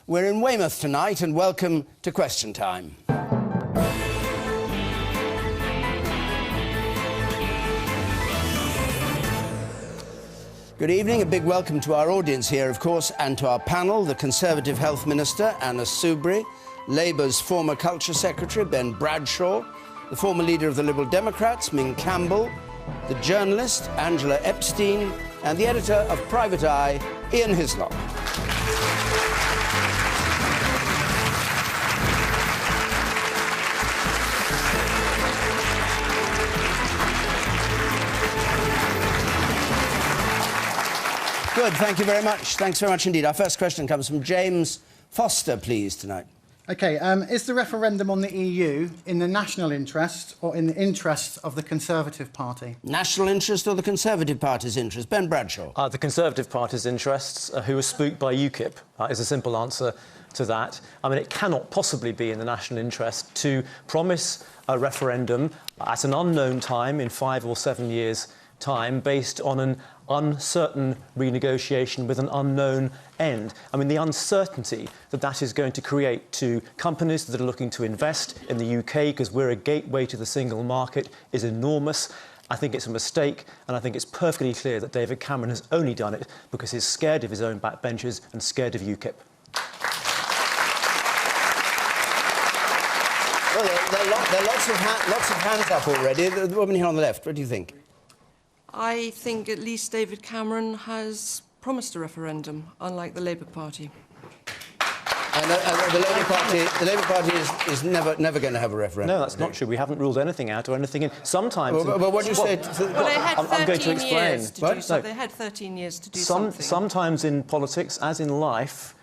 We're in Weymouth tonight, and welcome to Question Time. Good evening. A big welcome to our audience here, of course, and to our panel, the Conservative Health Minister, Anna Soubry, Labour's former Culture Secretary, Ben Bradshaw, the former leader of the Liberal Democrats, Ming Campbell, the journalist, Angela Epstein, and the editor of Private Eye, Ian Hislop. Good, thank you very much. Thanks very much indeed. Our first question comes from James Foster, please, tonight. OK, is the referendum on the EU in the national interest or in the interest of the Conservative Party? National interest or the Conservative Party's interest? Ben Bradshaw. The Conservative Party's interests, who was spooked by UKIP, is a simple answer to that. I mean, it cannot possibly be in the national interest to promise a referendum at an unknown time in 5 or 7 years' time based on an uncertain renegotiation with an unknown end. I mean, the uncertainty that that is going to create to companies that are looking to invest in the UK, because we're a gateway to the single market, is enormous. I think it's a mistake, and I think it's perfectly clear that David Cameron has only done it because he's scared of his own backbenchers and scared of UKIP. Well, there are lots of hands up already. The woman here on the left, what do you think? I think at least David Cameron has promised a referendum, unlike the Labour Party. And the Labour Party is never going to have a referendum. No, that's not true. We haven't ruled anything out or anything in. Sometimes... Well, what do you say? Well, they had 13 years to do so. No. They had 13 years to do something. Sometimes in politics, as in life,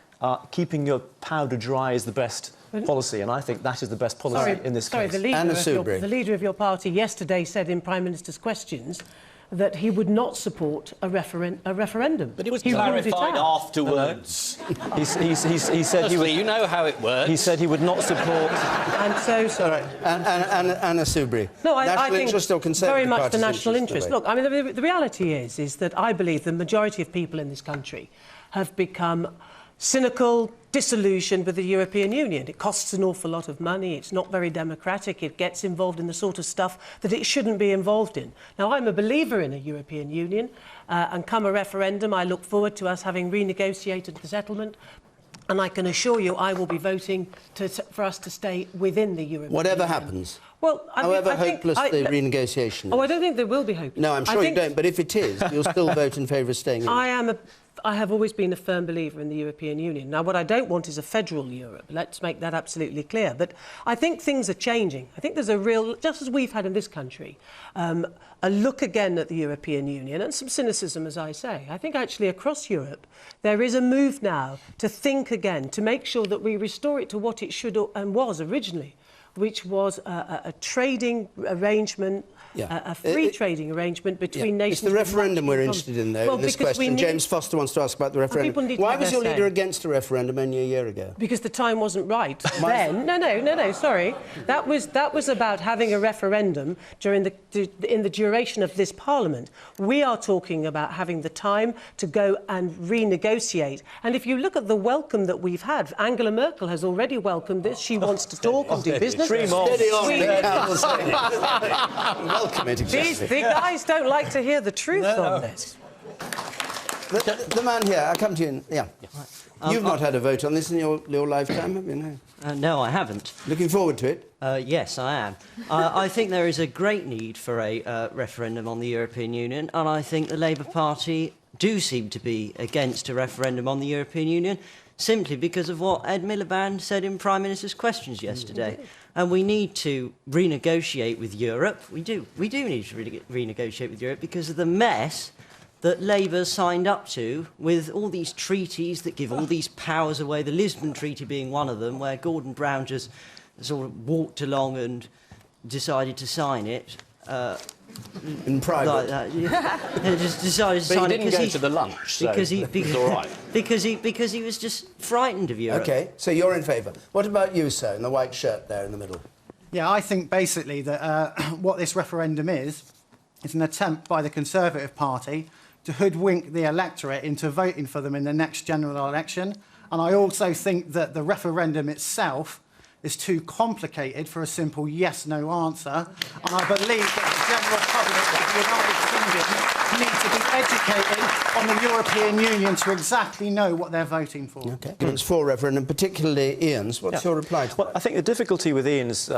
keeping your powder dry is the best policy, and I think that is the best policy in this case. The leader of your party yesterday said in Prime Minister's Questions that he would not support a referendum. But it was clarified afterwards. He said he would... You know how it works. He said he would not support... I'm so sorry. Anna Soubry. No, I think very much Party's the national interest. Look, I mean, the reality is that I believe the majority of people in this country have become cynical, disillusioned with the European Union. It costs an awful lot of money, it's not very democratic, it gets involved in the sort of stuff that it shouldn't be involved in. Now, I'm a believer in a European Union, and come a referendum, I look forward to us having renegotiated the settlement, and I can assure you I will be voting for us to stay within the European Union. Whatever happens. Well, however hopeless the renegotiation is. Oh, I don't think there will be hope. No, I'm sure you don't, but if it is, you'll still vote in favour of staying in. I have always been a firm believer in the European Union. Now, what I don't want is a federal Europe. Let's make that absolutely clear. But I think things are changing. I think there's a real, just as we've had in this country, a look again at the European Union and some cynicism, as I say. I think actually across Europe there is a move now to think again, to make sure that we restore it to what it should and was originally, which was a trading arrangement, a free trading arrangement between nations. It's the referendum we're interested in, though, in this question. James Foster wants to ask about the referendum. Why was your leader against a referendum only a year ago? Because the time wasn't right then. No, sorry. That was about having a referendum in the duration of this Parliament. We are talking about having the time to go and renegotiate. And if you look at the welcome that we've had, Angela Merkel has already welcomed this. She wants to talk and do business. Steady on. Welcome it, exactly. The guys don't like to hear the truth on this. The man here, I'll come to you. Yeah. You've not had a vote on this in your lifetime, have you? No. No, I haven't. Looking forward to it? Yes, I am. I think there is a great need for a referendum on the European Union, and I think the Labour Party do seem to be against a referendum on the European Union, simply because of what Ed Miliband said in Prime Minister's Questions yesterday. And we need to renegotiate with Europe. We do need to renegotiate with Europe because of the mess that Labour signed up to with all these treaties that give all these powers away, the Lisbon Treaty being one of them, where Gordon Brown just sort of walked along and decided to sign it. In private. Like that. He just decided to sign it. But he didn't go to the lunch, so it's all right. Because he was just frightened of Europe. OK, so you're in favour. What about you, sir, in the white shirt there in the middle? Yeah, I think basically that what this referendum is an attempt by the Conservative Party to hoodwink the electorate into voting for them in the next general election. And I also think that the referendum itself is too complicated for a simple yes-no answer. And I believe that the general public of the United Kingdom need to be educated on the European Union to exactly know what they're voting for. OK. It's for referendum, particularly Ian's. What's your reply to that? Well, I think the difficulty with Ian's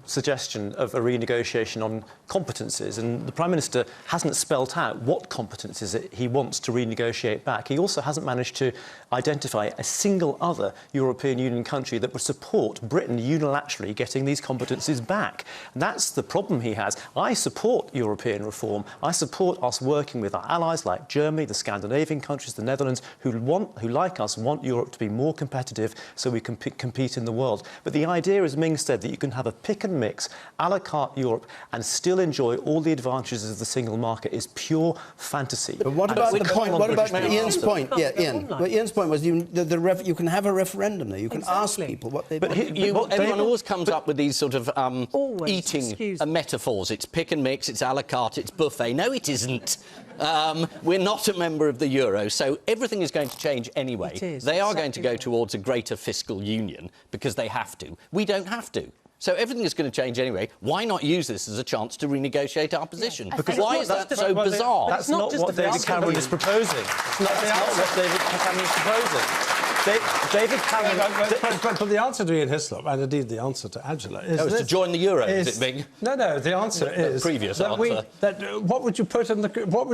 suggestion of a renegotiation on competences, and the Prime Minister hasn't spelt out what competences he wants to renegotiate back. He also hasn't managed to identify a single other European Union country that would support Britain unilaterally getting these competences back. And that's the problem he has. I support European reform. I support us working with our allies like Germany, the Scandinavian countries, the Netherlands, who, like us, want Europe to be more competitive so we can compete in the world. But the idea, as Ming said, that you can have a pick and mix, a la carte Europe, and still enjoy all the advantages of the single market is pure fantasy. But what about Ian's point? Yeah, Ian. Well, Ian's point was you can have a referendum there. You can ask people what they want. Everyone always comes up with these sort of eating metaphors. It's pick and mix, it's a la carte, it's buffet. No, it isn't. We're not a member of the euro, so everything is going to change anyway. They are going to go towards a greater fiscal union because they have to. We don't have to. So everything is going to change anyway. Why not use this as a chance to renegotiate our position? Because why is that so bizarre? That's not what David Cameron is proposing. That's not what David Cameron is proposing. David Cameron... But the answer to Ian Hislop, and indeed the answer to Angela, is... to join the euro, is it, Ming? No, the answer is... What would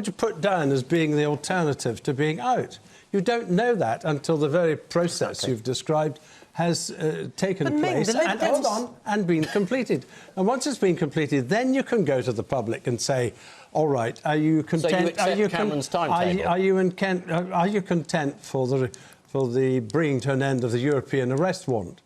you put down as being the alternative to being out? You don't know that until the very process you've described has taken place and been completed. And once it's been completed, then you can go to the public and say, all right, are you content? So you accept Cameron's timetable? Are you content for the bringing to an end of the European arrest warrant?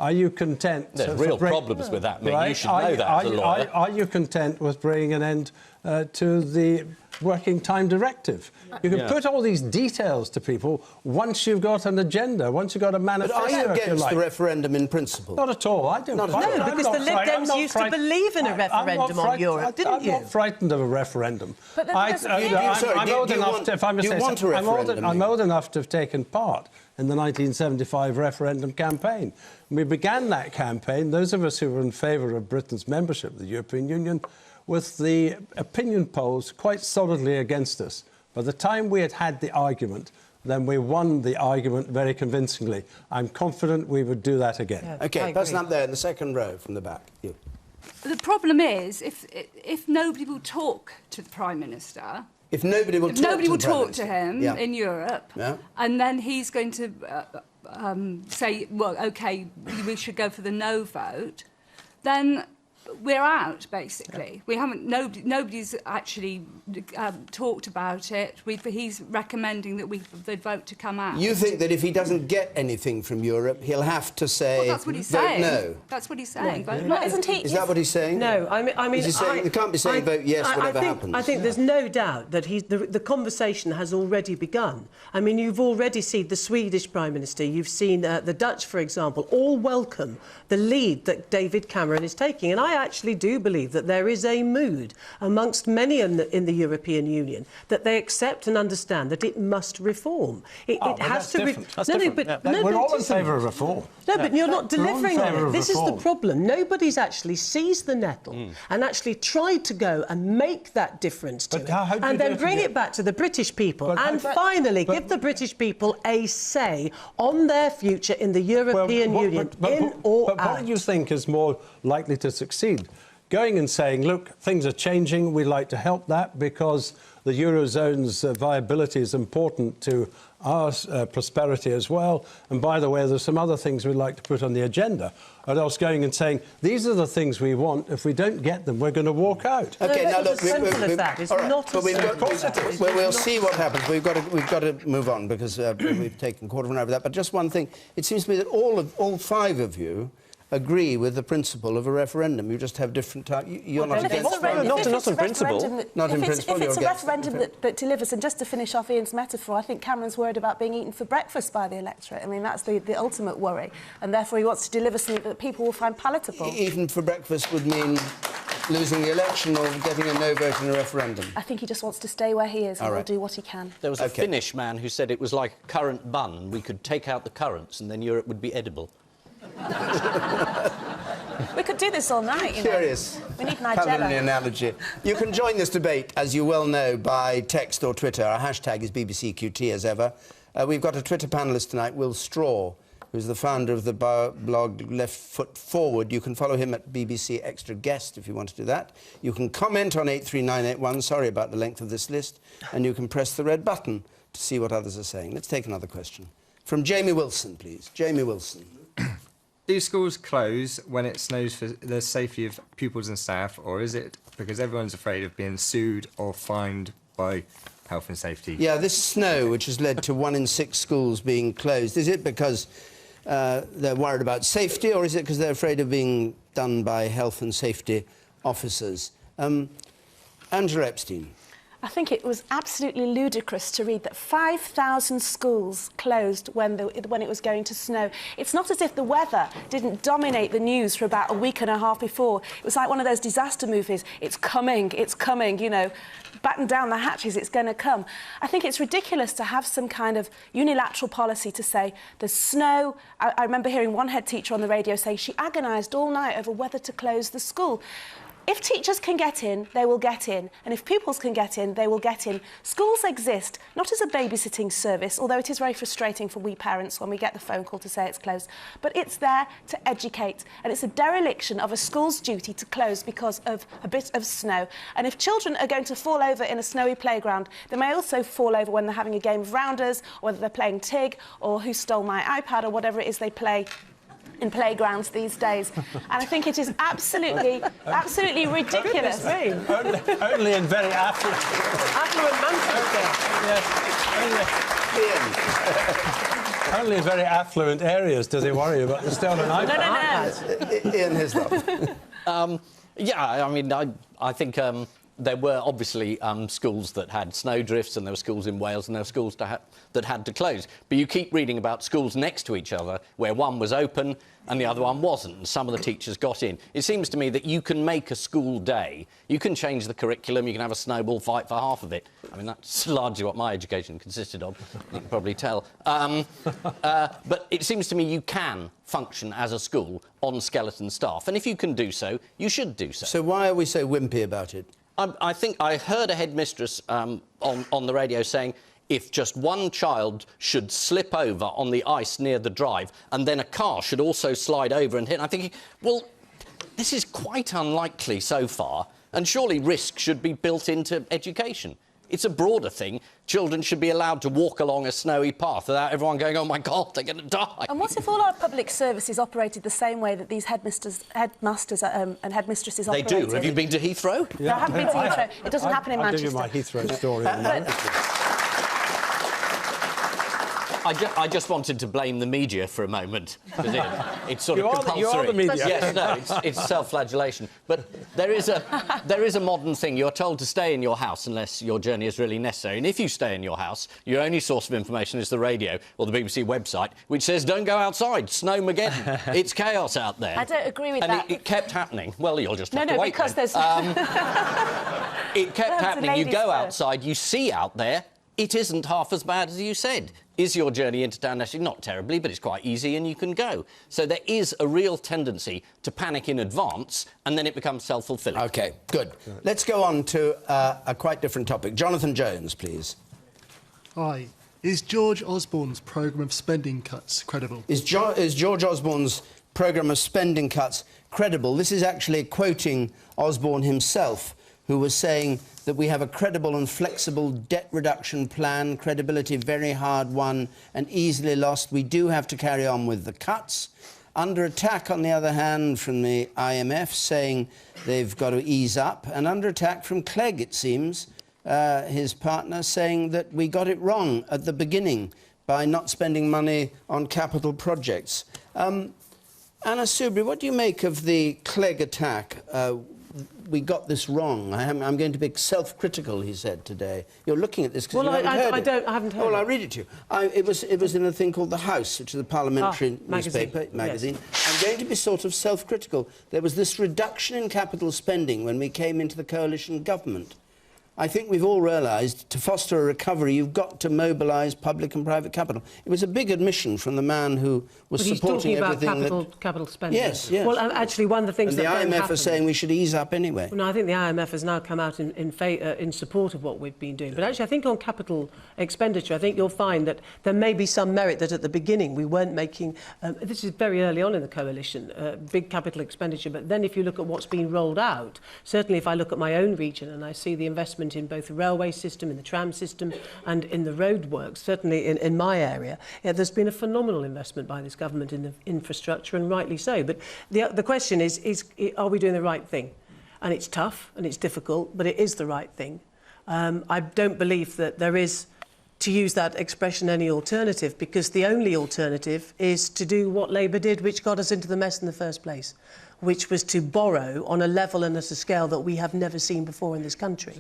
Are you content... There's real problems with that, Ming. You should know that as a lawyer. Are you content with bringing an end to the working time directive? You can put all these details to people once you've got an agenda, once you've got a manifesto. But are you against the referendum in principle? Not at all. I don't. No, because the Lib Dems used to believe in a referendum on Europe, didn't you? I'm not frightened of a referendum. I'm old enough to, if I may say so, I'm old enough to have taken part in the 1975 referendum campaign. We began that campaign, those of us who were in favour of Britain's membership of the European Union, with the opinion polls quite solidly against us. By the time we had the argument, then we won the argument very convincingly. I'm confident we would do that again. Yeah, OK, person up there in the second row from the back. You. The problem is, if nobody will talk to the Prime Minister... If nobody will talk to him in Europe, and then he's going to say, well, OK, we should go for the no vote, then we're out, basically. We haven't... Nobody's actually talked about it. He's recommending that they'd vote to come out. You think that if he doesn't get anything from Europe, he'll have to say... Well, that's what he's saying. No. That's what he's saying. No. Vote no. Isn't he? Is that what he's saying? No, I mean... Is he saying, he can't be saying vote yes, whatever happens. I think there's no doubt that the conversation has already begun. I mean, you've already seen the Swedish Prime Minister, you've seen the Dutch, for example, all welcome the lead that David Cameron is taking. And I actually do believe that there is a mood amongst many in the European Union that they accept and understand that it must reform. It has to... We're all in favour of reform. No, but you're not delivering on it. This is the problem. Nobody's actually seized the nettle and actually tried to go and make that difference to it, and then bring it back to the British people and finally give the British people a say on their future in the European Union, in or out. But what do you think is more likely to succeed? Going and saying, look, things are changing, we'd like to help that because the Eurozone's viability is important to our prosperity as well. And by the way, there's some other things we'd like to put on the agenda. Or else going and saying, these are the things we want. If we don't get them, we're going to walk out. OK, now look, we'll see what happens. We've got to move on because we've taken a quarter of an hour of that. But just one thing, it seems to me that all five of you agree with the principle of a referendum. You just have different types. You're not against it. Not in principle. Not in principle. If it's a referendum that delivers, and just to finish off Ian's metaphor, I think Cameron's worried about being eaten for breakfast by the electorate. I mean, that's the ultimate worry. And therefore he wants to deliver something that people will find palatable. Eaten for breakfast would mean losing the election or getting a no vote in a referendum? I think he just wants to stay where he is and will do what he can. There was a Finnish man who said it was like a currant bun. We could take out the currants and then Europe would be edible. We could do this all night, you know. Curious. We need Nigella. Culinary analogy. You can join this debate, as you well know, by text or Twitter. Our hashtag is BBCQT, as ever. We've got a Twitter panellist tonight, Will Straw, who's the founder of the blog Left Foot Forward. You can follow him at BBC Extra Guest if you want to do that. You can comment on 83981, sorry about the length of this list, and you can press the red button to see what others are saying. Let's take another question. From Jamie Wilson, please. Jamie Wilson. Do schools close when it snows for the safety of pupils and staff, or is it because everyone's afraid of being sued or fined by health and safety? Yeah, this snow, which has led to 1 in 6 schools being closed, is it because they're worried about safety, or is it because they're afraid of being done by health and safety officers? Angela Epstein. I think it was absolutely ludicrous to read that 5,000 schools closed when it was going to snow. It's not as if the weather didn't dominate the news for about a week and a half before. It was like one of those disaster movies. It's coming, you know, batten down the hatches, it's going to come. I think it's ridiculous to have some kind of unilateral policy to say there's snow. I remember hearing one head teacher on the radio saying she agonised all night over whether to close the school. If teachers can get in, they will get in. And if pupils can get in, they will get in. Schools exist not as a babysitting service, although it is very frustrating for we parents when we get the phone call to say it's closed, but it's there to educate. And it's a dereliction of a school's duty to close because of a bit of snow. And if children are going to fall over in a snowy playground, they may also fall over when they're having a game of rounders, or whether they're playing TIG, or Who Stole My iPad, or whatever it is they play in playgrounds these days. And I think it is absolutely ridiculous. Only in very affluent Manchester. Only in very affluent areas does he worry about the stolen iPad. No. Ian Hislop. Yeah, I mean, I think there were obviously schools that had snowdrifts, and there were schools in Wales, and there were schools that had to close. But you keep reading about schools next to each other where one was open and the other one wasn't, and some of the teachers got in. It seems to me that you can make a school day, you can change the curriculum, you can have a snowball fight for half of it. I mean, that's largely what my education consisted of, you can probably tell. But it seems to me you can function as a school on skeleton staff, and if you can do so, you should do so. So why are we so wimpy about it? I think I heard a headmistress on the radio saying if just one child should slip over on the ice near the drive and then a car should also slide over and hit. I'm thinking, well, this is quite unlikely so far, and surely risk should be built into education. It's a broader thing. Children should be allowed to walk along a snowy path without everyone going, oh, my God, they're going to die. And what if all our public services operated the same way that these headmasters and headmistresses operated? They do. Have you been to Heathrow? Yeah. I haven't been to Heathrow. It doesn't happen in Manchester. I'll give you my Heathrow story. I just wanted to blame the media for a moment, because it's sort of compulsory. You are the media. Yes, no, it's self-flagellation. But there is a modern thing. You're told to stay in your house unless your journey is really necessary. And if you stay in your house, your only source of information is the radio or the BBC website, which says, don't go outside, snowmageddon. It's chaos out there. I don't agree with that. And it kept happening. Well, you'll just have to wait because then. there's... It kept happening. You go outside, you see out there, it isn't half as bad as you said. Is your journey into town necessary? Not terribly, but it's quite easy and you can go. So there is a real tendency to panic in advance, and then it becomes self-fulfilling. OK, good. Let's go on to a quite different topic. Jonathan Jones, please. Hi. Is George Osborne's programme of spending cuts credible? Is George Osborne's programme of spending cuts credible? This is actually quoting Osborne himself, who was saying that we have a credible and flexible debt reduction plan, credibility very hard won and easily lost. We do have to carry on with the cuts. Under attack, on the other hand, from the IMF, saying they've got to ease up, and under attack from Clegg, it seems, his partner, saying that we got it wrong at the beginning by not spending money on capital projects. Anna Soubry, what do you make of the Clegg attack? we got this wrong. I'm going to be self-critical, he said today. You're looking at this because well, you haven't heard it. I haven't heard Well, it. I'll read it to you. It was in a thing called The House, which is a parliamentary magazine. Yes. I'm going to be sort of self-critical. There was this reduction in capital spending when we came into the coalition government. I think we've all realised to foster a recovery, you've got to mobilise public and private capital. It was a big admission from the man who was supporting everything. He's talking about capital spending. Yes, yes. Well, actually, one of the things and that the IMF are saying we should ease up anyway. Well, no, I think the IMF has now come out in support of what we've been doing. But actually, I think on capital expenditure, I think you'll find that there may be some merit that at the beginning we weren't making. This is very early on in the coalition, big capital expenditure. But then, if you look at what's been rolled out, certainly if I look at my own region and I see the investment in both the railway system, in the tram system and in the roadworks, certainly in my area, there's been a phenomenal investment by this government in the infrastructure, and rightly so. But the question is are we doing the right thing? And it's tough and it's difficult, but it is the right thing. I don't believe that there is, to use that expression, any alternative, because the only alternative is to do what Labour did, which got us into the mess in the first place, which was to borrow on a level and at a scale that we have never seen before in this country.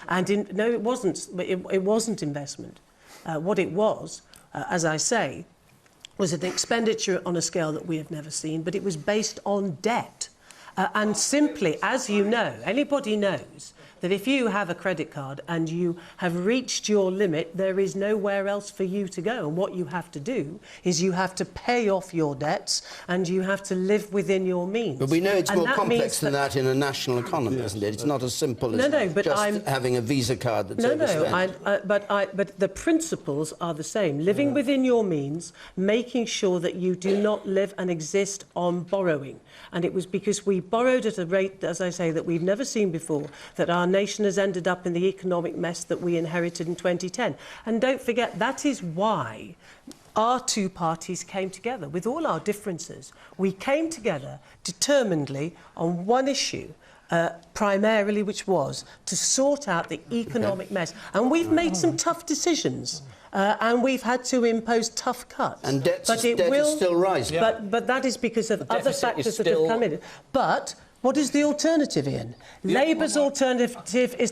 And no, it wasn't. It wasn't investment. What it was, as I say, was an expenditure on a scale that we have never seen, but it was based on debt. And simply, as you know, anybody knows that if you have a credit card and you have reached your limit, there is nowhere else for you to go. And what you have to do is you have to pay off your debts and you have to live within your means. But we know it's more complex than that in a national economy, isn't it? It's not as simple as just having a Visa card that's overspent. But the principles are the same. Living within your means, making sure that you do not live and exist on borrowing. And it was because we borrowed at a rate, as I say, that we've never seen before, that our nation has ended up in the economic mess that we inherited in 2010. And don't forget, that is why our two parties came together. With all our differences, we came together determinedly on one issue, primarily, which was to sort out the economic mess. And we've made some tough decisions. And we've had to impose tough cuts. And debt is still rising. But that is because of other factors that have come in. But what is the alternative, Ian? Labour's alternative is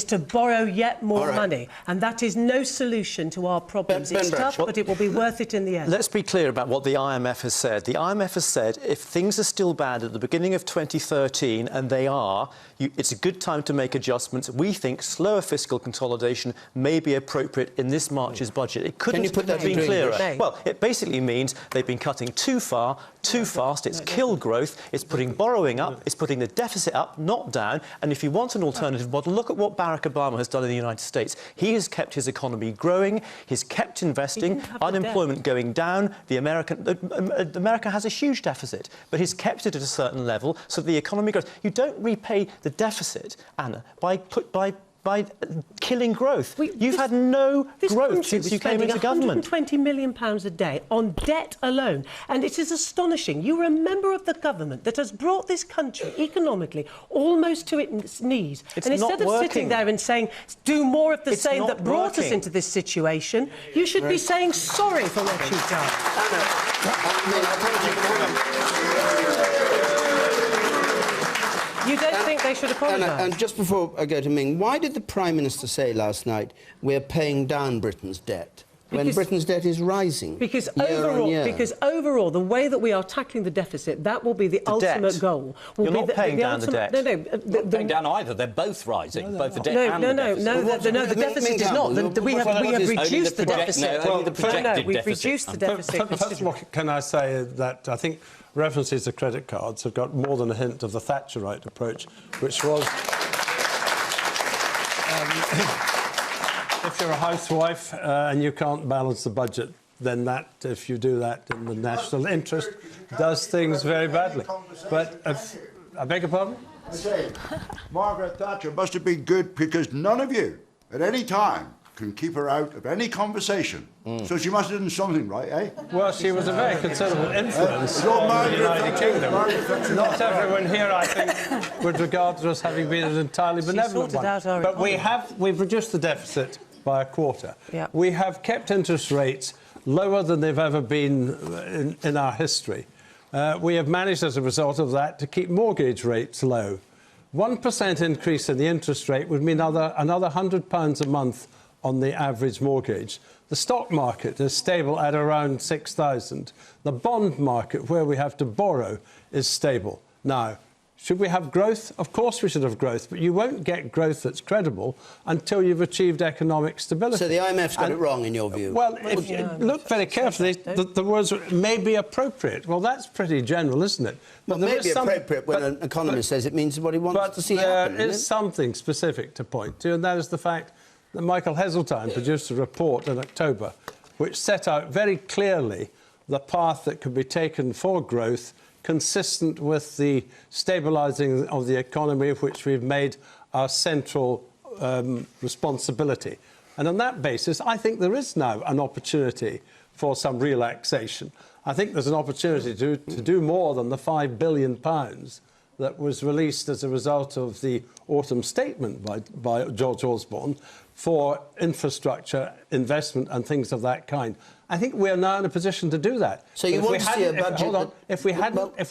to borrow yet more money. And that is no solution to our problems. It's tough, but it will be worth it in the end. Let's be clear about what the IMF has said. The IMF has said if things are still bad at the beginning of 2013, and they are, it's a good time to make adjustments. We think slower fiscal consolidation may be appropriate in this March's budget. It couldn't have been clearer. Well, it basically means they've been cutting too far, too fast. It's killed growth. It's putting borrowing up. It's putting the deficit up, not down. And if you want an alternative model, look at what Barack Obama has done in the United States. He has kept his economy growing. He's kept investing. Unemployment going down. America has a huge deficit, but he's kept it at a certain level so the economy grows. You don't repay the deficit, Anna, by killing growth. You've had no growth since you came into government. £120 million a day on debt alone. And it is astonishing. You are a member of the government that has brought this country economically almost to its knees. And instead of sitting there and saying, do more of the same that brought us into this situation, you should be saying sorry for what you've done. You don't think they should apologise? And just before I go to Ming, why did the Prime Minister say last night we're paying down Britain's debt when Britain's debt is rising because overall, the way that we are tackling the deficit, that will be the ultimate goal. You're not paying down the debt. No, not paying down either. They're both rising, both the debt and the deficit. No, the deficit is not. We have reduced the deficit. Only the projected we've reduced the deficit. First of all, can I say that I think references to credit cards have got more than a hint of the Thatcherite approach, which was if you're a housewife and you can't balance the budget, then that, if you do that in the national interest, does things very badly. But I beg your pardon? I say, Margaret Thatcher must have been good because none of you, at any time, can keep her out of any conversation. So she must have done something right, eh? Well, she was a very considerable influence on the United Kingdom. Not everyone here, I think, would regard her as having been an entirely benevolent one. But we've reduced the deficit by a quarter. Yeah. We have kept interest rates lower than they've ever been in our history. We have managed, as a result of that, to keep mortgage rates low. 1% increase in the interest rate would mean another £100 a month on the average mortgage. The stock market is stable at around 6,000. The bond market, where we have to borrow, is stable. Now, should we have growth? Of course we should have growth, but you won't get growth that's credible until you've achieved economic stability. So the IMF's got it wrong, in your view? Well, if you look very carefully, the words may be appropriate. Well, that's pretty general, isn't it? Well, may be appropriate when an economist says it means what he wants to see happen. But there is something specific to point to, and that is the fact that Michael Heseltine produced a report in October which set out very clearly the path that could be taken for growth consistent with the stabilising of the economy, of which we've made our central responsibility. And on that basis, I think there is now an opportunity for some relaxation. I think there's an opportunity to do more than the £5 billion that was released as a result of the autumn statement by George Osborne for infrastructure investment and things of that kind. I think we are now in a position to do that. So you want to see a budget? Hold on. If we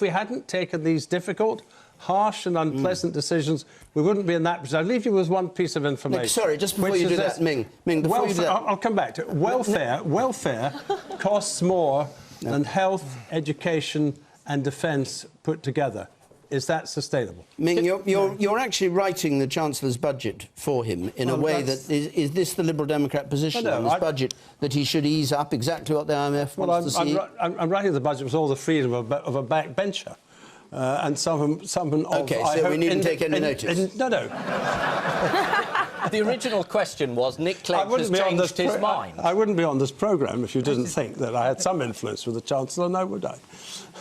hadn't taken these difficult, harsh and unpleasant decisions, we wouldn't be in that position. I'll leave you with one piece of information. Nick, sorry, just before you do that, Ming, before you do that... I'll come back to it. Welfare costs more than health, education and defence put together. Is that sustainable? Ming, you're actually writing the Chancellor's budget for him in a way that... Is this the Liberal Democrat position on this budget, that he should ease up exactly what the IMF wants to see? I'm writing the budget with all the freedom of a backbencher. And someone OK, so we needn't take any notice? No. The original question was, Nick Clegg has changed his mind. I wouldn't be on this programme if you didn't think that I had some influence with the Chancellor, no, would I?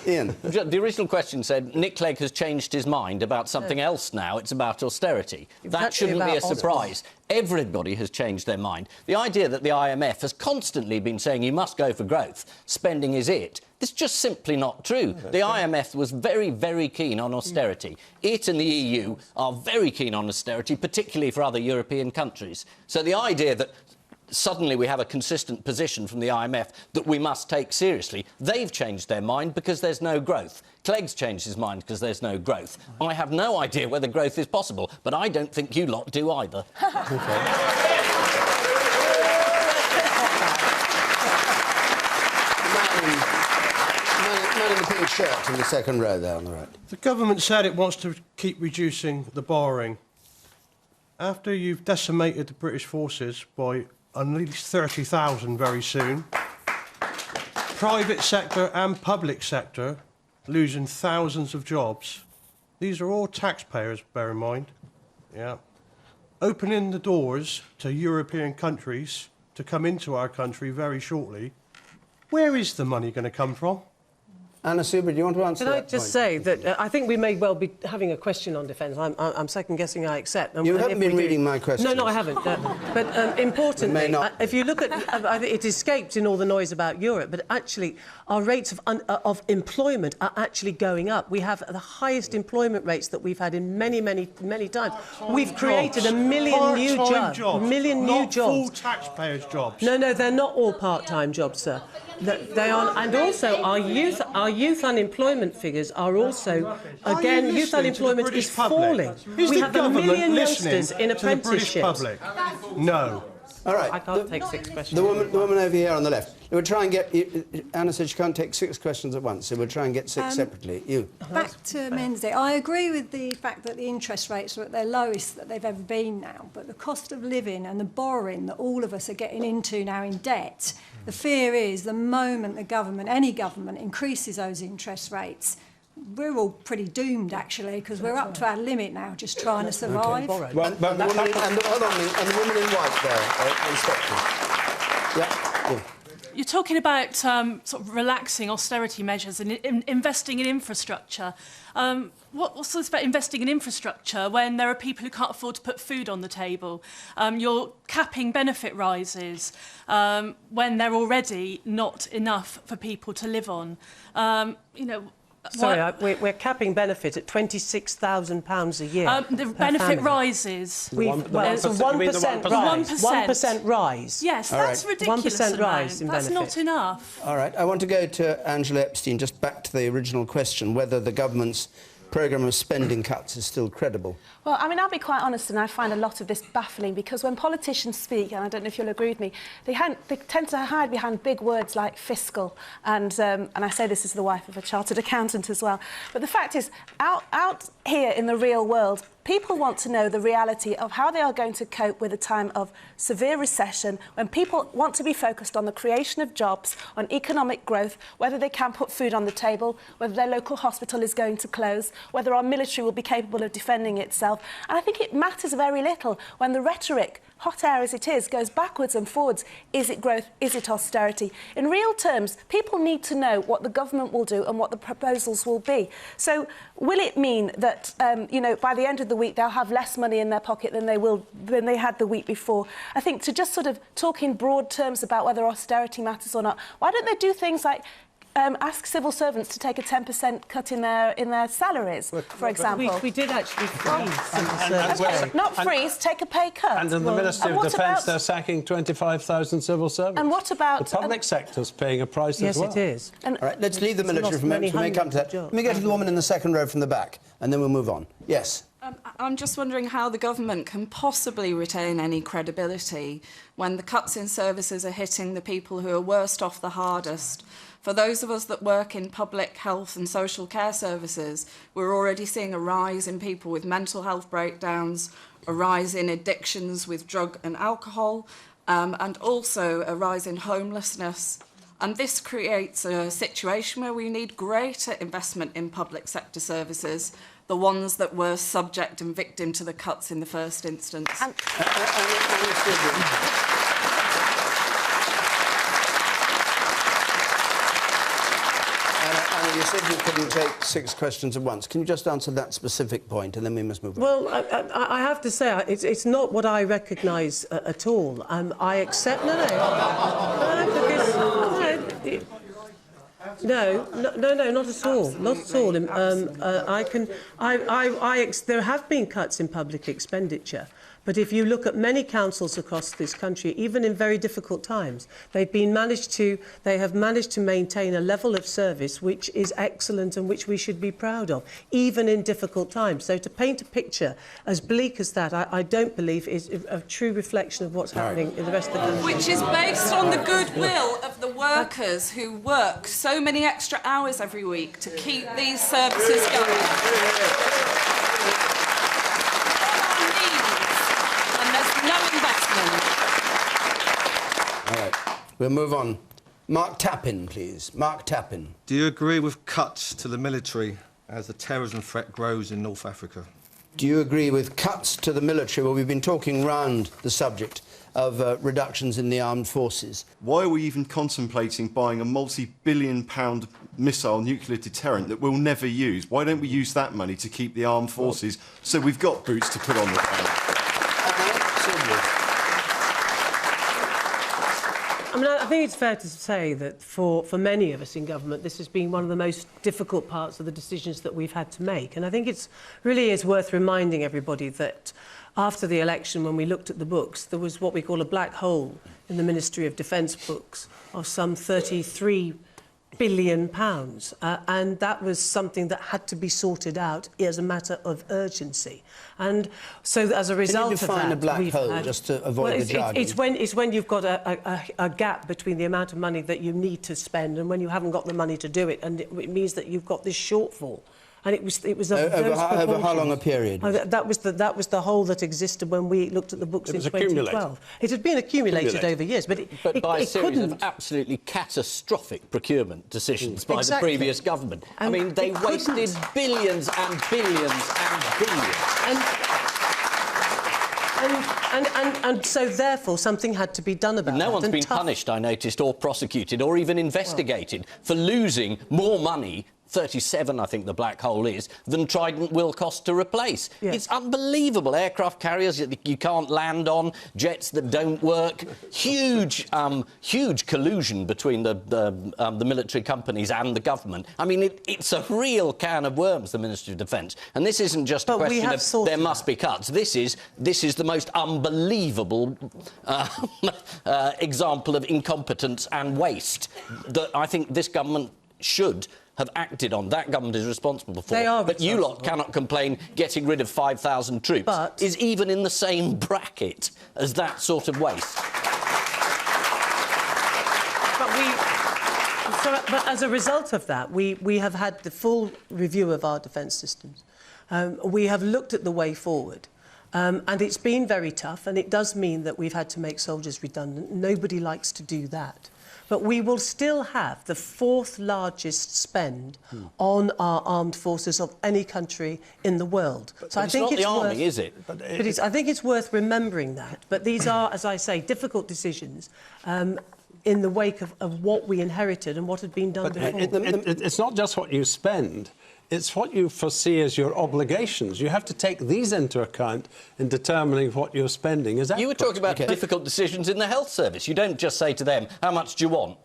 Ian. The original question said, Nick Clegg has changed his mind about something else now. It's about austerity. That shouldn't be a surprise. Everybody has changed their mind. The idea that the IMF has constantly been saying you must go for growth, spending is it, it's just simply not true. The IMF was very, very keen on austerity. It and the EU are very keen on austerity, particularly for other European countries. So the idea that suddenly we have a consistent position from the IMF that we must take seriously, they've changed their mind because there's no growth. Clegg's changed his mind because there's no growth. I have no idea whether growth is possible, but I don't think you lot do either. Man in the pink shirt in the second row there on the right. The government said it wants to keep reducing the borrowing. After you've decimated the British forces by at least 30,000 very soon, private sector and public sector losing thousands of jobs. These are all taxpayers, bear in mind. Yeah. Opening the doors to European countries to come into our country very shortly. Where is the money going to come from? Anna Soubry, do you want to answer that? Can I just say that I think we may well be having a question on defence. I'm second-guessing I accept. You haven't been reading my question. No, I haven't. But importantly, if you look at... it escaped in all the noise about Europe, but actually our rates of employment are actually going up. We have the highest employment rates that we've had in many, many, many times. We've created a million new jobs. Not full taxpayers' jobs. No, they're not all part-time jobs, sir. They are, and also our youth unemployment figures are also, again, youth unemployment is falling. We have a million youngsters in apprenticeships. No. All right. I can't take 6 questions. The woman over here on the left. We'll try and get... Anna said she can't take 6 questions at once, so we'll try and get 6 separately. You. Back to Menzies. I agree with the fact that the interest rates are at their lowest that they've ever been now, but the cost of living and the borrowing that all of us are getting into now in debt, the fear is the moment the government, any government, increases those interest rates, we're all pretty doomed, actually, because we're up to our limit now, just trying to survive. Okay. Well, and the woman in white there, Inspector. Yeah. You're talking about sort of relaxing austerity measures and investing in infrastructure. What's this about investing in infrastructure when there are people who can't afford to put food on the table? You're capping benefit rises when they're already not enough for people to live on. Sorry, we're capping benefit at £26,000 a year. The benefit rises. It's a 1% rise. 1% rise. Yes, that's ridiculous. 1% rise in benefit. That's not enough. All right, I want to go to Angela Epstein, just back to the original question, whether the government's programme of spending cuts is still credible? Well, I mean, I'll be quite honest, and I find a lot of this baffling, because when politicians speak, and I don't know if you'll agree with me, they tend to hide behind big words like fiscal, and I say this as the wife of a chartered accountant as well. But the fact is, out here in the real world, people want to know the reality of how they are going to cope with a time of severe recession, when people want to be focused on the creation of jobs, on economic growth, whether they can put food on the table, whether their local hospital is going to close, whether our military will be capable of defending itself. And I think it matters very little when the rhetoric, hot air as it is, goes backwards and forwards. Is it growth? Is it austerity? In real terms, people need to know what the government will do and what the proposals will be. So will it mean that, you know, by the end of the week they'll have less money in their pocket than they had the week before? I think to just sort of talk in broad terms about whether austerity matters or not, why don't they do things like ask civil servants to take a 10% cut in their salaries, for example? We did actually freeze civil servants. Not freeze, take a pay cut. And in the Ministry of Defence, they're sacking 25,000 civil servants. And what about... The public sector's paying a price as well. Yes, it is. All right, let's leave the military for a moment. We may come to that. Let me go to the woman in the second row from the back, and then we'll move on. Yes. I'm just wondering how the government can possibly retain any credibility when the cuts in services are hitting the people who are worst off the hardest. For those of us that work in public health and social care services, we're already seeing a rise in people with mental health breakdowns, a rise in addictions with drug and alcohol, and also a rise in homelessness. And this creates a situation where we need greater investment in public sector services, the ones that were subject and victim to the cuts in the first instance. You said you couldn't take 6 questions at once. Can you just answer that specific point, and then we must move on? Well, I have to say, it's not what I recognise at all. I accept... No, not at all. Not at all. There have been cuts in public expenditure. But if you look at many councils across this country, even in very difficult times, they have managed to maintain a level of service which is excellent and which we should be proud of, even in difficult times. So to paint a picture as bleak as that, I don't believe is a true reflection of what's happening in the rest of the country. Which is based on the goodwill of the workers who work so many extra hours every week to keep these services going. All right, we'll move on. Mark Tappin, please. Mark Tappin. Do you agree with cuts to the military as the terrorism threat grows in North Africa? Do you agree with cuts to the military? Well, we've been talking round the subject of reductions in the armed forces. Why are we even contemplating buying a multi-billion-pound missile nuclear deterrent that we'll never use? Why don't we use that money to keep the armed forces so we've got boots to put on the ground? I mean, I think it's fair to say that for many of us in government, this has been one of the most difficult parts of the decisions that we've had to make. And I think it's really is worth reminding everybody that after the election, when we looked at the books, there was what we call a black hole in the Ministry of Defence books of some £33 billion. And that was something that had to be sorted out as a matter of urgency. And so as a result of that... Can you define a black hole, just to avoid the jargon? It's when you've got a gap between the amount of money that you need to spend and when you haven't got the money to do it, and it means that you've got this shortfall. And it was over how long a period? That was the hole that existed when we looked at the books in 2012. It had been accumulated over years, but by a series couldn't. of absolutely catastrophic procurement decisions by the previous government. I mean, they wasted billions and billions and billions. And so, therefore, something had to be done about it. No one's been punished, I noticed, or prosecuted, or even investigated for losing more money, 37, I think the black hole is, than Trident will cost to replace. Yes. It's unbelievable. Aircraft carriers that you can't land on, jets that don't work, huge collusion between the military companies and the government. I mean, it's a real can of worms, the Ministry of Defence. And this isn't just a question of there must be cuts. This is the most unbelievable example of incompetence and waste that I think this government should have acted on. That government is responsible for. They are but you lot cannot complain getting rid of 5,000 troops is even in the same bracket as that sort of waste. But as a result of that, we have had the full review of our defence systems. We have looked at the way forward. And it's been very tough, and it does mean that we've had to make soldiers redundant. Nobody likes to do that. But we will still have the 4th largest spend on our armed forces of any country in the world. So I think it's not the army, is it? I think it's worth remembering that. But these are, as I say, difficult decisions in the wake of what we inherited and what had been done before. It's not just what you spend. It's what you foresee as your obligations. You have to take these into account in determining what you're spending is adequate. You were talking about difficult decisions in the health service. You don't just say to them, how much do you want?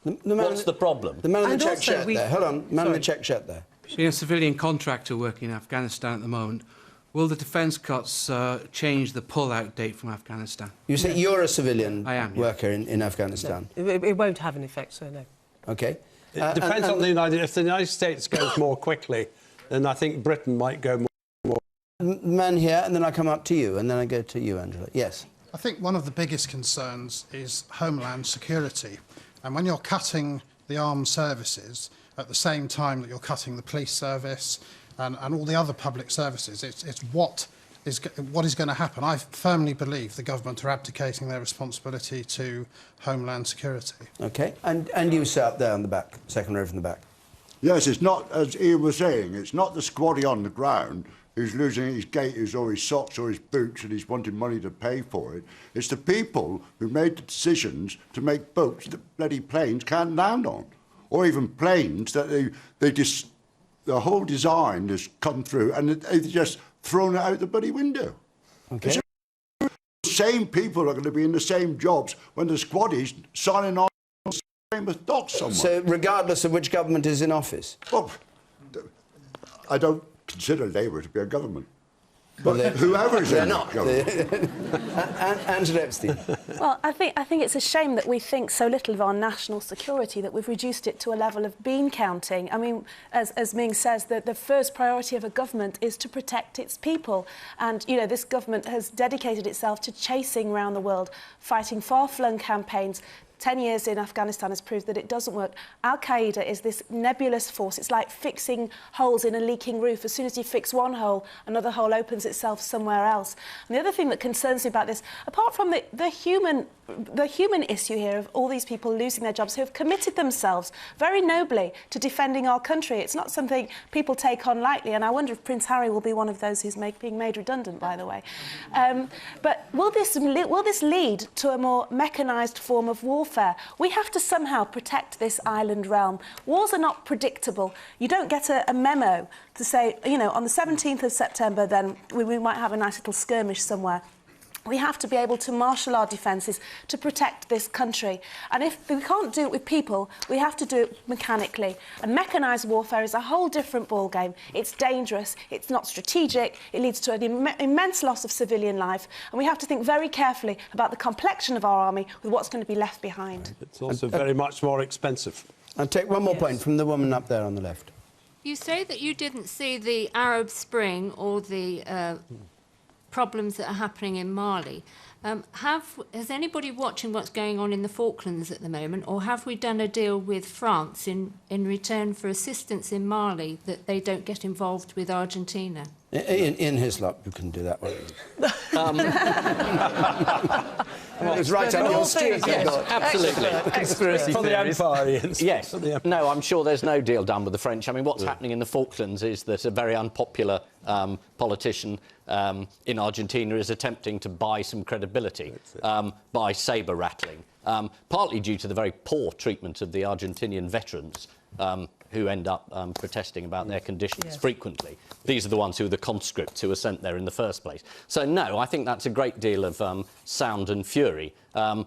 What's the problem? The man in the check shirt there. Hold on. Man in the check shirt there. Being a civilian contractor working in Afghanistan at the moment, will the defence cuts change the pull-out date from Afghanistan? You say you're a civilian worker yeah. in Afghanistan? No, it won't have an effect, so no. OK. It depends on the United... If the United States goes more quickly, then I think Britain might go more... Man here, and then I come up to you, and then I go to you, Angela. Yes? I think one of the biggest concerns is homeland security. And when you're cutting the armed services at the same time that you're cutting the police service and all the other public services, it's what is going to happen. I firmly believe the government are abdicating their responsibility to homeland security. OK. And you, sir, up there on the back, second row from the back. Yes, it's not, as Ian was saying, it's not the squaddy on the ground who's losing his gaiters or his socks or his boots and he's wanting money to pay for it. It's the people who made the decisions to make boats that bloody planes can't land on, or even planes that they just... The whole design has come through and they've just thrown it out the bloody window. Okay. The same people are going to be in the same jobs when the squaddies signing on the Weymouth docks somewhere. So, regardless of which government is in office? Well, I don't consider Labour to be a government. But whoever's in government. Angela Epstein. Well, I think it's a shame that we think so little of our national security, that we've reduced it to a level of bean counting. I mean, as Ming says, the first priority of a government is to protect its people. And, you know, this government has dedicated itself to chasing around the world, fighting far-flung campaigns. 10 years in Afghanistan has proved that it doesn't work. Al-Qaeda is this nebulous force. It's like fixing holes in a leaking roof. As soon as you fix one hole, another hole opens itself somewhere else. And the other thing that concerns me about this, apart from the human issue here of all these people losing their jobs who have committed themselves very nobly to defending our country, it's not something people take on lightly, and I wonder if Prince Harry will be one of those who's being made redundant, by the way. But will this lead to a more mechanised form of warfare? We have to somehow protect this island realm. Wars are not predictable. You don't get a memo to say, you know, on the 17th of September, then we might have a nice little skirmish somewhere. We have to be able to marshal our defences to protect this country. And if we can't do it with people, we have to do it mechanically. And mechanised warfare is a whole different ballgame. It's dangerous, it's not strategic, it leads to an immense loss of civilian life, and we have to think very carefully about the complexion of our army with what's going to be left behind. It's also very much more expensive. I'll take one more point from the woman up there on the left. You say that you didn't see the Arab Spring or the problems that are happening in Mali. Has anybody watching what's going on in the Falklands at the moment, or have we done a deal with France in return for assistance in Mali that they don't get involved with Argentina? Ian Hislop, you can do that one. It was right on your street. Yes, absolutely. Conspiracy for the theories. Yes. No, I'm sure there's no deal done with the French. I mean, what's happening in the Falklands is that a very unpopular politician in Argentina is attempting to buy some credibility by sabre rattling, partly due to the very poor treatment of the Argentinian veterans who end up protesting about their conditions frequently. These are the ones who are the conscripts who were sent there in the first place. So, no, I think that's a great deal of sound and fury. The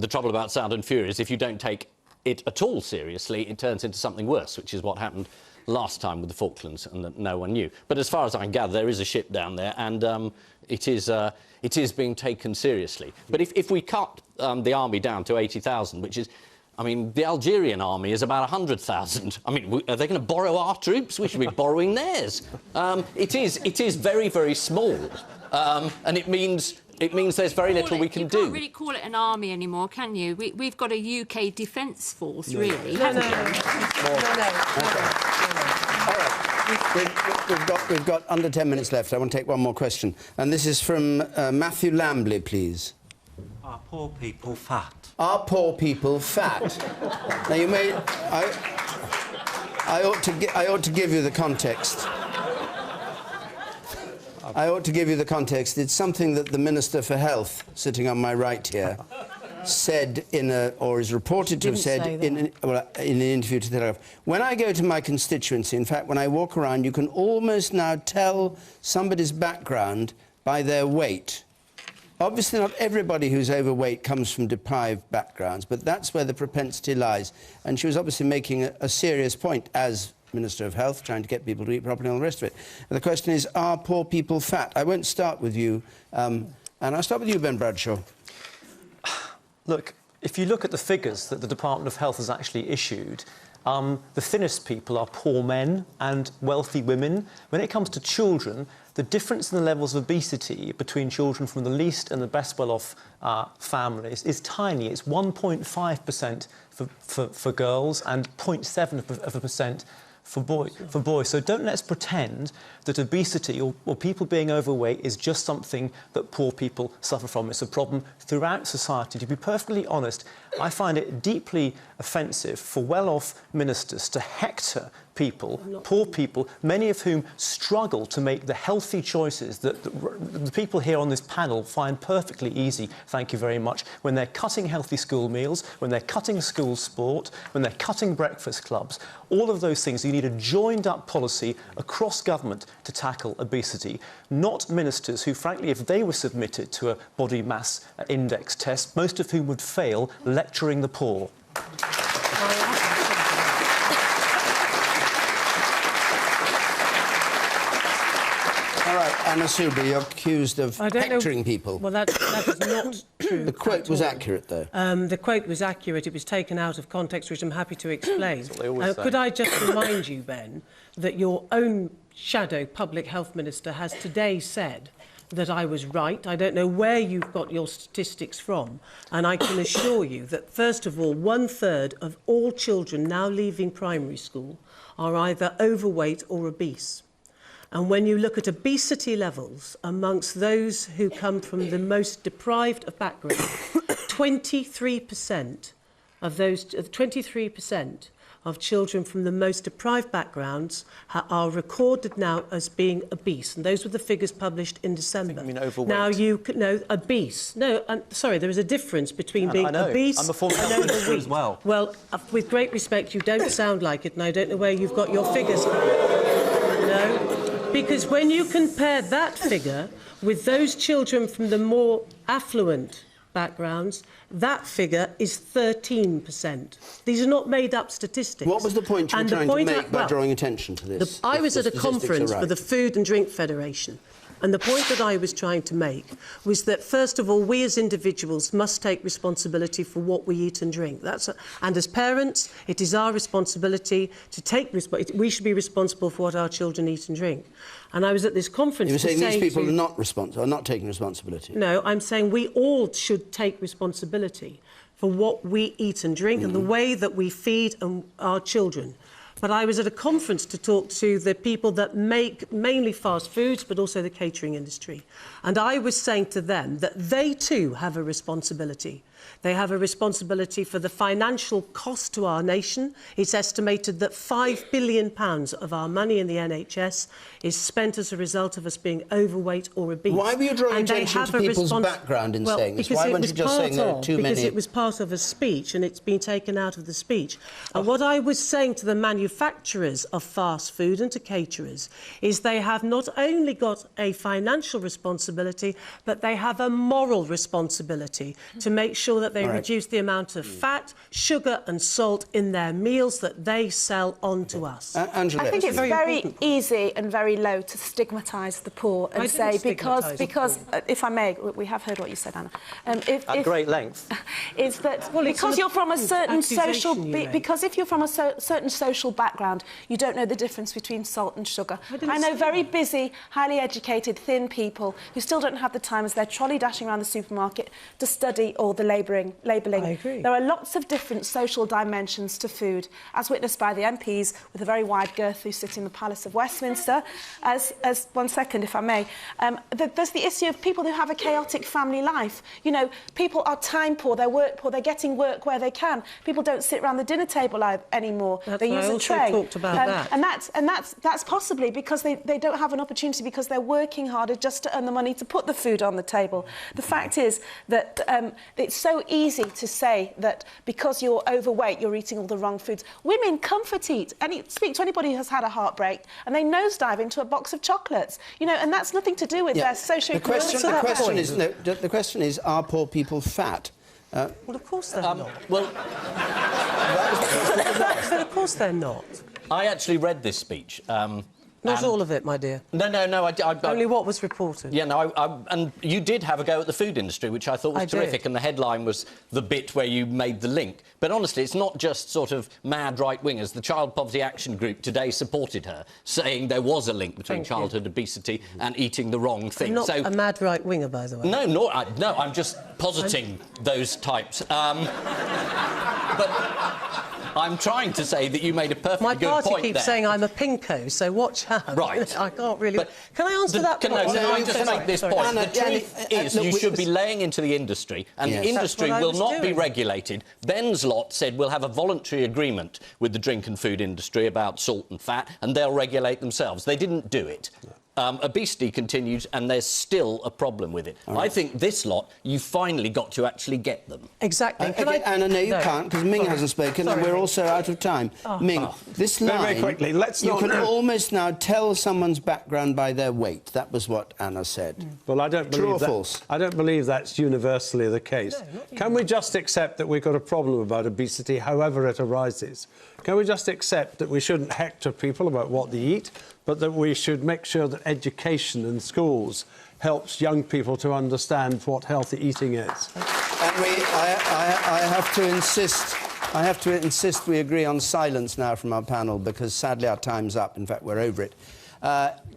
trouble about sound and fury is if you don't take it at all seriously, it turns into something worse, which is what happened last time with the Falklands, and that no one knew. But as far as I can gather, there is a ship down there, and it is being taken seriously. But if we cut the army down to 80,000, which is I mean, the Algerian army is about 100,000. I mean, are they going to borrow our troops? We should be borrowing theirs. It is very, very small, and it means there's very little we can do. You can't really call it an army anymore, can you? We've got a UK Defence Force, really. No. All right. We've got under 10 minutes left. I want to take one more question. And this is from Matthew Lambley, please. Are poor people fat? Are poor people fat? Now, you may... I ought to give you the context. I ought to give you the context. It's something that the Minister for Health, sitting on my right here, said or is reported to have said in an interview to the Telegraph. When I go to my constituency, in fact, when I walk around, you can almost now tell somebody's background by their weight. Obviously, not everybody who's overweight comes from deprived backgrounds, but that's where the propensity lies. And she was obviously making a serious point as Minister of Health, trying to get people to eat properly and all the rest of it. And the question is, are poor people fat? I won't start with you, and I'll start with you, Ben Bradshaw. Look, if you look at the figures that the Department of Health has actually issued, the thinnest people are poor men and wealthy women. When it comes to children, the difference in the levels of obesity between children from the least and the best well-off families is tiny. It's 1.5% for girls and 0.7% for boys. So don't let's pretend that obesity or people being overweight is just something that poor people suffer from. It's a problem throughout society. To be perfectly honest, I find it deeply offensive for well-off ministers to hector people, poor people, many of whom struggle to make the healthy choices that the people here on this panel find perfectly easy, thank you very much, when they're cutting healthy school meals, when they're cutting school sport, when they're cutting breakfast clubs. All of those things, you need a joined-up policy across government to tackle obesity, not ministers who, frankly, if they were submitted to a body mass index test, most of whom would fail, lecturing the poor. All right, Anna Soubry, you're accused of hectoring people. Well, that is not true. The quote was accurate, though. The quote was accurate. It was taken out of context, which I'm happy to explain. Could I just remind you, Ben, that your own shadow public health minister has today said that I was right. I don't know where you've got your statistics from, and I can assure you that, first of all, 1/3 of all children now leaving primary school are either overweight or obese. And when you look at obesity levels amongst those who come from the most deprived of backgrounds, 23% of children from the most deprived backgrounds are recorded now as being obese. And those were the figures published in December. I mean overweight. Now, obese. No, I'm sorry, there is a difference between being obese I'm a former and health minister overweight. as well. Well, with great respect, you don't sound like it, and I don't know where you've got your figures from. No? Because when you compare that figure with those children from the more affluent backgrounds, that figure is 13%. These are not made-up statistics. What was the point you were trying to make by drawing attention to this? I was at a conference for the Food and Drink Federation, and the point that I was trying to make was that, first of all, we as individuals must take responsibility for what we eat and drink. And as parents, it is our responsibility to take we should be responsible for what our children eat and drink. And I was at this conference... You were saying these people are not responsible, are not taking responsibility? No, I'm saying we all should take responsibility for what we eat and drink and the way that we feed our children. But I was at a conference to talk to the people that make mainly fast foods, but also the catering industry. And I was saying to them that they too have a responsibility. They have a responsibility for the financial cost to our nation. It's estimated that £5 billion of our money in the NHS is spent as a result of us being overweight or obese. Why were you drawing attention to people's background in saying this? Why weren't you just saying there are too many? Because it was part of a speech and it's been taken out of the speech. And what I was saying to the manufacturers of fast food and to caterers is they have not only got a financial responsibility, but they have a moral responsibility to make sure sure that they reduce the amount of fat, sugar and salt in their meals that they sell on to us. Angela, I think it's very easy and very low to stigmatise the poor and say because if I may, we have heard what you said, Anna. At great length. Is that because you're from a certain because if you're from a certain social background, you don't know the difference between salt and sugar. I know very busy, highly educated, thin people who still don't have the time as they're trolley dashing around the supermarket to study all the labelling. I agree. There are lots of different social dimensions to food, as witnessed by the MPs with a very wide girth who sit in the Palace of Westminster. As 1 second, if I may, there's the issue of people who have a chaotic family life. You know, people are time poor, they're work poor, they're getting work where they can. People don't sit around the dinner table anymore. They use a tray. Talked about that. And that's possibly because they don't have an opportunity because they're working harder just to earn the money to put the food on the table. The fact is that it's so easy to say that because you're overweight, you're eating all the wrong foods. Women comfort eat. Speak to anybody who has had a heartbreak, and they nosedive into a box of chocolates. You know, and that's nothing to do with their socio-economic. The question is, are poor people fat? Well, of course they're not. Well, but of course they're not. I actually read this speech. Not all of it, my dear. No. Only what was reported. Yeah, no, and you did have a go at the food industry, which I thought was terrific, and the headline was the bit where you made the link. But honestly, it's not just sort of mad right-wingers. The Child Poverty Action Group today supported her, saying there was a link between childhood obesity and eating the wrong thing. I'm not a mad right-winger, by the way. No, I'm just positing those types. But I'm trying to say that you made a perfectly good point there. My party keeps saying I'm a pinko, so watch out. Right. I can't really... Can I answer that point? Can I just make this point? The truth is you should be laying into the industry, and the industry will not be regulated. Ben's lot said we'll have a voluntary agreement with the drink and food industry about salt and fat, and they'll regulate themselves. They didn't do it. Obesity continues, and there's still a problem with it. I think this lot, you finally got to actually get them. Exactly. Anna, no, you can't, because Ming hasn't spoken, and we're also out of time. Ming, this line... Very quickly, you can almost now tell someone's background by their weight. That was what Anna said. Well, I don't believe True or false? I don't believe that's universally the case. No, can we just accept that we've got a problem about obesity, however it arises? Can we just accept that we shouldn't hector people about what they eat, but that we should make sure that education in schools helps young people to understand what healthy eating is? And I have to insist we agree on silence now from our panel, because sadly our time's up. In fact, we're over it.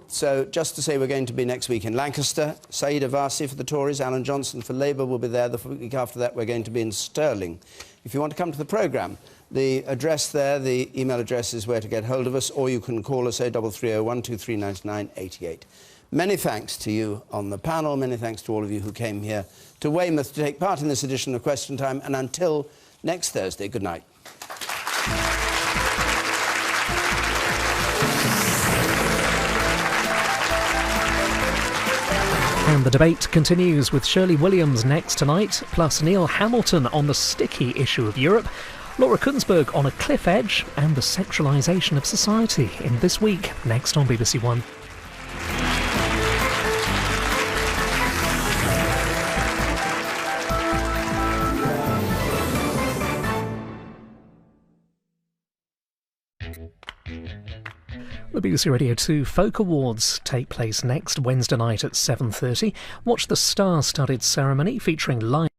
So just to say, we're going to be next week in Lancaster. Saeed Avasi for the Tories, Alan Johnson for Labour will be there. The week after that, we're going to be in Stirling. If you want to come to the programme, the address there, the email address is where to get hold of us, or you can call us 0330 123 99 88. Many thanks to you on the panel. Many thanks to all of you who came here to Weymouth to take part in this edition of Question Time. And until next Thursday, good night. And the debate continues with Shirley Williams next tonight, plus Neil Hamilton on the sticky issue of Europe, Laura Kunsberg on a cliff edge, and the sexualisation of society in This Week, next on BBC One. The BBC Radio 2 Folk Awards take place next Wednesday night at 7:30. Watch the star-studded ceremony featuring live